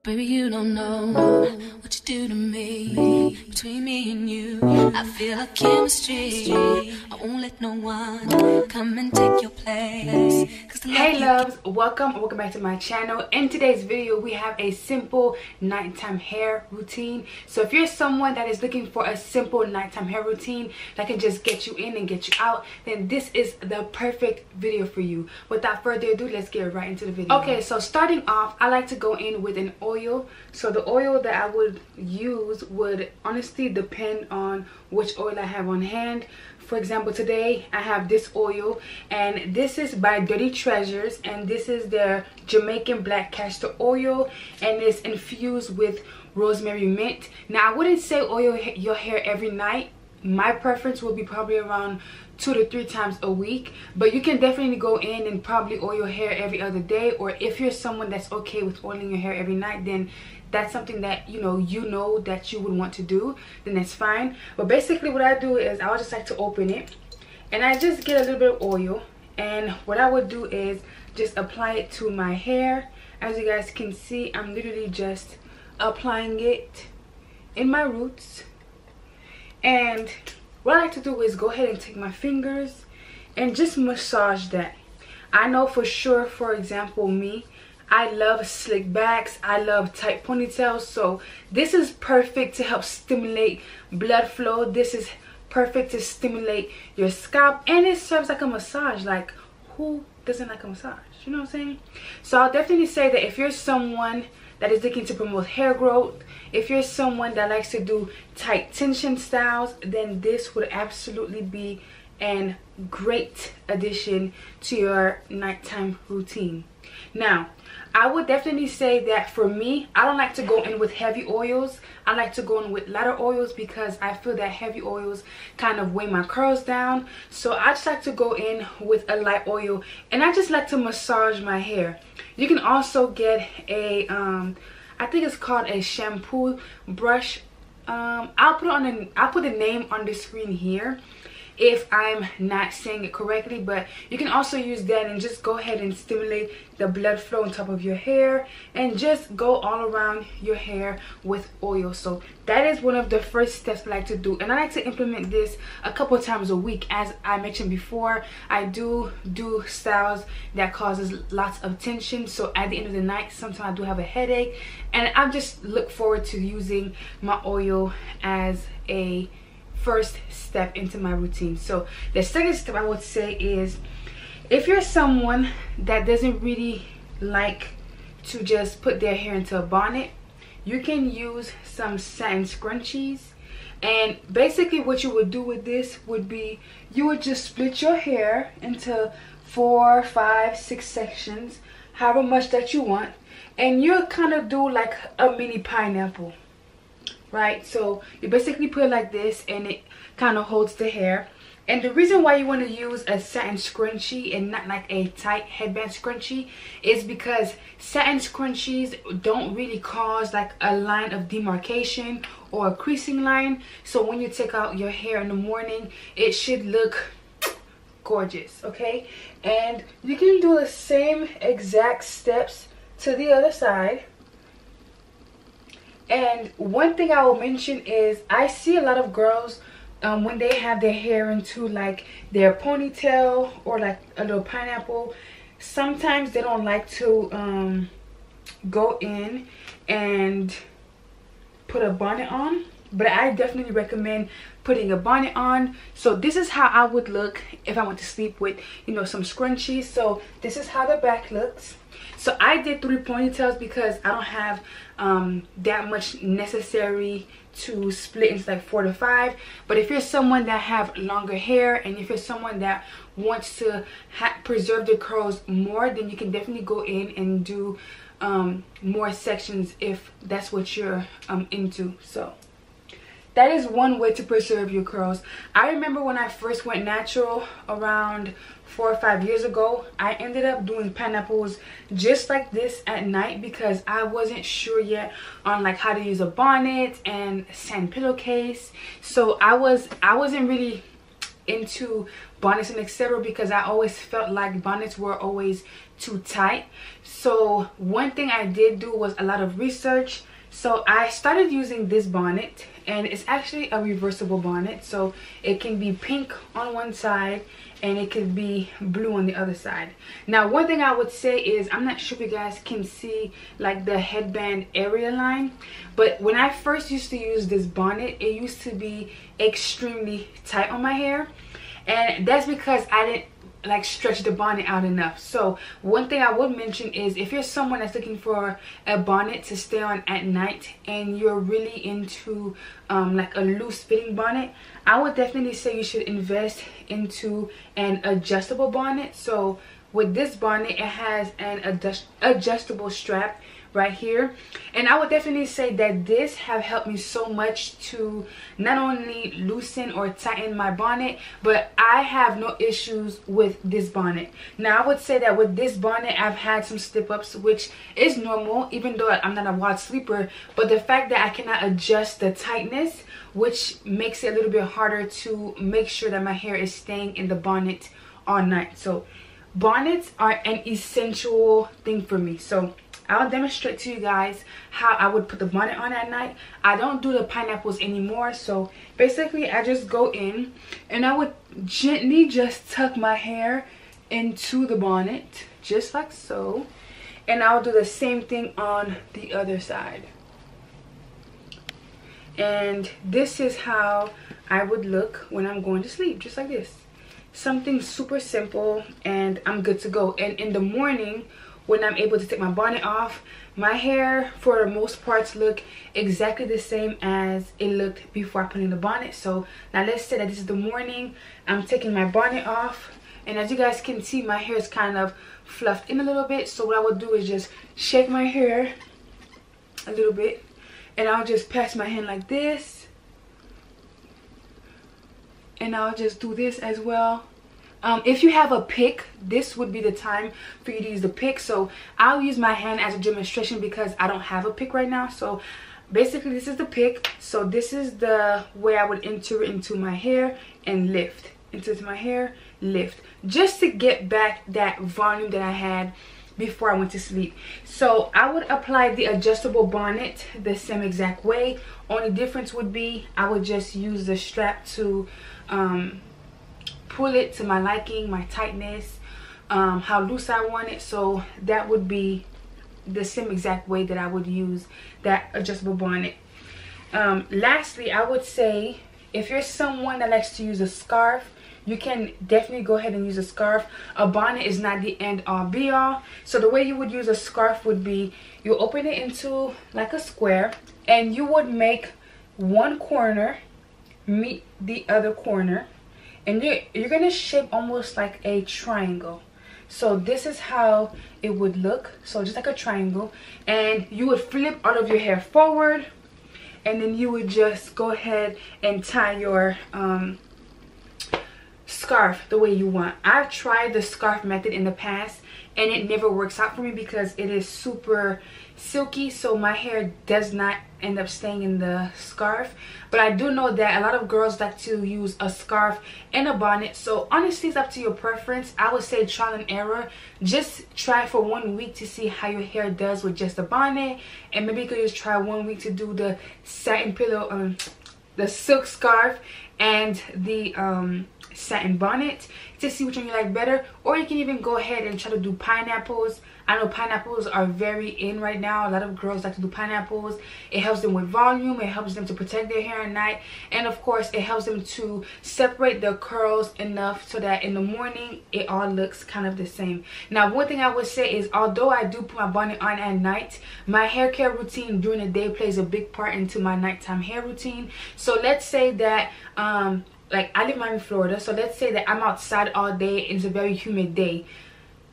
Baby, you don't know what you do to me. Between me and you, I feel a chemistry. I won't let no one come and take your place. Hey loves, welcome back to my channel. In today's video we have a simple nighttime hair routine. So if you're someone that is looking for a simple nighttime hair routine that can just get you in and get you out, then this is the perfect video for you. Without further ado, let's get right into the video. Okay, so starting off, I like to go in with an oil. So the oil that I would use would honestly depend on which oil I have on hand. For example, today I have this oil, and this is by Dirty Treasures, and this is their Jamaican black castor oil, and it's infused with rosemary mint. Now, I wouldn't say oil your hair every night. My preference would be probably around 2 to 3 times a week, but you can definitely go in and probably oil your hair every other day. Or if you're someone that's okay with oiling your hair every night, then that's something that you know that you would want to do, then that's fine. But basically what I do is I would just like to open it, and I just get a little bit of oil, and what I would do is just apply it to my hair. As you guys can see, I'm literally just applying it in my roots. And what I like to do is go ahead and take my fingers and just massage that. I know for sure, for example, me, I love slick backs, I love tight ponytails, so this is perfect to help stimulate blood flow. This is perfect to stimulate your scalp, and it serves like a massage. Like, who doesn't like a massage? You know what I'm saying? So I'll definitely say that if you're someone that is looking to promote hair growth, if you're someone that likes to do tight tension styles, then this would absolutely be a great addition to your nighttime routine. Now, I would definitely say that for me, I don't like to go in with heavy oils. I like to go in with lighter oils because I feel that heavy oils kind of weigh my curls down. So I just like to go in with a light oil, and I just like to massage my hair. You can also get a I think it's called a shampoo brush. I'll put the name on the screen here if I'm not saying it correctly, but you can also use that and just go ahead and stimulate the blood flow on top of your hair and just go all around your hair with oil. So that is one of the first steps I like to do, and I like to implement this a couple times a week. As I mentioned before, I do styles that causes lots of tension, so at the end of the night sometimes I do have a headache, and I just look forward to using my oil as a first step into my routine. So the second step I would say is, if you're someone that doesn't really like to just put their hair into a bonnet, you can use some satin scrunchies. And basically what you would do with this would be, you would just split your hair into 4, 5, 6 sections, however much that you want, and you'll kind of do like a mini pineapple. Right, so you basically put it like this, and it kind of holds the hair. And the reason why you want to use a satin scrunchie and not like a tight headband scrunchie is because satin scrunchies don't really cause like a line of demarcation or a creasing line. So when you take out your hair in the morning, it should look gorgeous. Okay, and you can do the same exact steps to the other side. And one thing I will mention is, I see a lot of girls when they have their hair into like their ponytail or like a little pineapple, sometimes they don't like to go in and put a bonnet on. But I definitely recommend putting a bonnet on. So this is how I would look if I went to sleep with, some scrunchies. So this is how the back looks. So I did 3 ponytails because I don't have that much necessary to split into like 4 to 5. But if you're someone that have longer hair, and if you're someone that wants to preserve the curls more, then you can definitely go in and do more sections if that's what you're into. So that is one way to preserve your curls. I remember when I first went natural around 4 or 5 years ago, I ended up doing pineapples just like this at night because I wasn't sure yet on like how to use a bonnet and satin pillowcase. So I wasn't really into bonnets and etc. because I always felt like bonnets were always too tight. So one thing I did do was a lot of research. So I started using this bonnet, and it's actually a reversible bonnet. So it can be pink on one side and it could be blue on the other side. Now one thing I would say is, I'm not sure if you guys can see like the headband area line, but when I first used to use this bonnet, it used to be extremely tight on my hair, and that's because I didn't like stretch the bonnet out enough. So one thing I would mention is, if you're someone that's looking for a bonnet to stay on at night and you're really into like a loose fitting bonnet, I would definitely say you should invest into an adjustable bonnet. So with this bonnet, it has an adjustable strap right here, and I would definitely say that this have helped me so much to not only loosen or tighten my bonnet, but I have no issues with this bonnet. Now I would say that with this bonnet, I've had some slip ups, which is normal even though I'm not a wide sleeper, but the fact that I cannot adjust the tightness, which makes it a little bit harder to make sure that my hair is staying in the bonnet all night. So bonnets are an essential thing for me. So I'll demonstrate to you guys how I would put the bonnet on at night. I don't do the pineapples anymore. So basically I just go in and I would gently just tuck my hair into the bonnet, just like so. And I'll do the same thing on the other side. And this is how I would look when I'm going to sleep, just like this. Something super simple, and I'm good to go. And in the morning, when I'm able to take my bonnet off, my hair for the most parts look exactly the same as it looked before I put in the bonnet. So now let's say that this is the morning, I'm taking my bonnet off, and as you guys can see, my hair is kind of fluffed in a little bit. So what I would do is just shake my hair a little bit, and I'll just pass my hand like this, and I'll just do this as well. If you have a pick, this would be the time for you to use the pick. So I'll use my hand as a demonstration because I don't have a pick right now. So basically this is the pick. So this is the way I would enter into my hair and lift. Into my hair, lift. Just to get back that volume that I had before I went to sleep. So I would apply the adjustable bonnet the same exact way. Only difference would be I would just use the strap to pull it to my liking, my tightness, how loose I want it. So that would be the same exact way that I would use that adjustable bonnet. Lastly, I would say if you're someone that likes to use a scarf, you can definitely go ahead and use a scarf. A bonnet is not the end all be all. So the way you would use a scarf would be, you open it into like a square, and you would make one corner meet the other corner, and you're gonna shape almost like a triangle. So this is how it would look. So just like a triangle, and you would flip all of your hair forward, and then you would just go ahead and tie your scarf the way you want. I've tried the scarf method in the past and it never works out for me because it is super silky, so my hair does not end up staying in the scarf. But I do know that a lot of girls like to use a scarf and a bonnet. So honestly, it's up to your preference. I would say trial and error. Just try for 1 week to see how your hair does with just a bonnet, and maybe you could just try 1 week to do the satin pillow, the silk scarf and the satin bonnet to see which one you like better. Or you can even go ahead and try to do pineapples. I know pineapples are very in right now. A lot of girls like to do pineapples. It helps them with volume, it helps them to protect their hair at night, and of course it helps them to separate the curls enough so that in the morning it all looks kind of the same. Now one thing I would say is, although I do put my bonnet on at night, my hair care routine during the day plays a big part into my nighttime hair routine. So let's say that like I live in Miami, Florida, so let's say that I'm outside all day and it's a very humid day.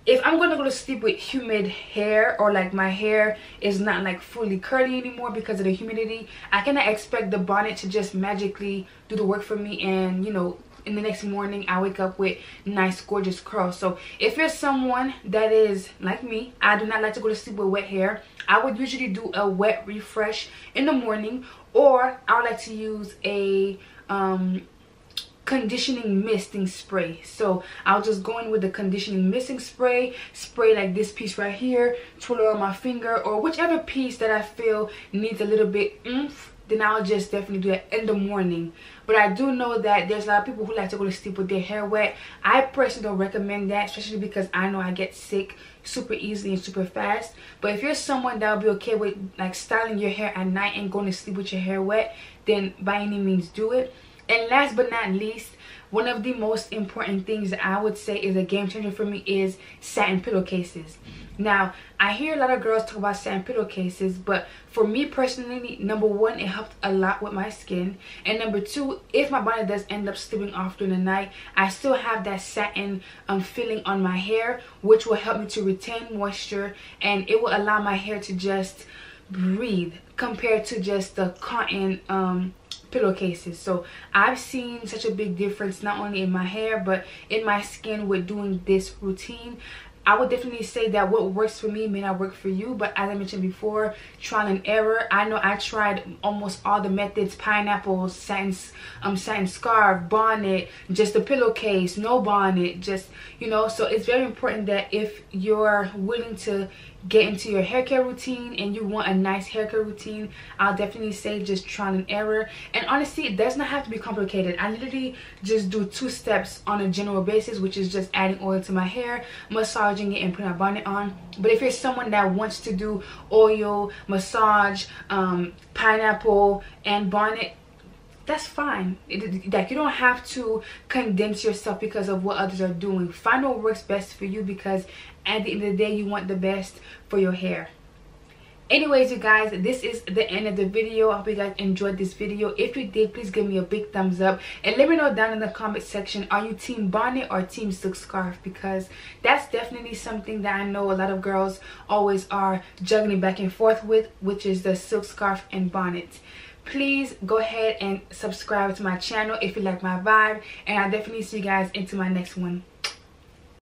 If I'm gonna go to sleep with humid hair, or like my hair is not like fully curly anymore because of the humidity, I cannot expect the bonnet to just magically do the work for me and, you know, in the next morning I wake up with nice gorgeous curls. So if you're someone that is like me, I do not like to go to sleep with wet hair. I would usually do a wet refresh in the morning, or I would like to use a conditioning misting spray. So I'll just go in with the conditioning misting spray like this piece right here, twirl it on my finger, or whichever piece that I feel needs a little bit oomph, then I'll just definitely do that in the morning. But I do know that there's a lot of people who like to go to sleep with their hair wet. I personally don't recommend that, especially because I know I get sick super easily and super fast. But if you're someone that will be okay with like styling your hair at night and going to sleep with your hair wet, then by any means do it. And last but not least, one of the most important things that I would say is a game changer for me is satin pillowcases. Now, I hear a lot of girls talk about satin pillowcases, but for me personally, number one, it helped a lot with my skin. And number two, if my bonnet does end up slipping off during the night, I still have that satin feeling on my hair, which will help me to retain moisture, and it will allow my hair to just breathe compared to just the cotton pillowcases. So I've seen such a big difference not only in my hair but in my skin with doing this routine. I would definitely say that what works for me may not work for you, but as I mentioned before, trial and error. I know I tried almost all the methods: pineapple, satin scarf, bonnet, just a pillowcase, no bonnet, just, you know. So it's very important that if you're willing to get into your hair care routine and you want a nice hair care routine, I'll definitely say just trial and error. And honestly, it does not have to be complicated. I literally just do 2 steps on a general basis, which is just adding oil to my hair, massaging it, and putting a bonnet on. But if you're someone that wants to do oil, massage, pineapple, and bonnet, that's fine. Like, you don't have to condense yourself because of what others are doing. Find what works best for you, because at the end of the day, you want the best for your hair. Anyways, you guys, this is the end of the video. I hope you guys enjoyed this video. If you did, please give me a big thumbs up and let me know down in the comment section, are you team bonnet or team silk scarf? Because that's definitely something that I know a lot of girls always are juggling back and forth with, which is the silk scarf and bonnet. Please go ahead and subscribe to my channel if you like my vibe, and I'll definitely see you guys into my next one.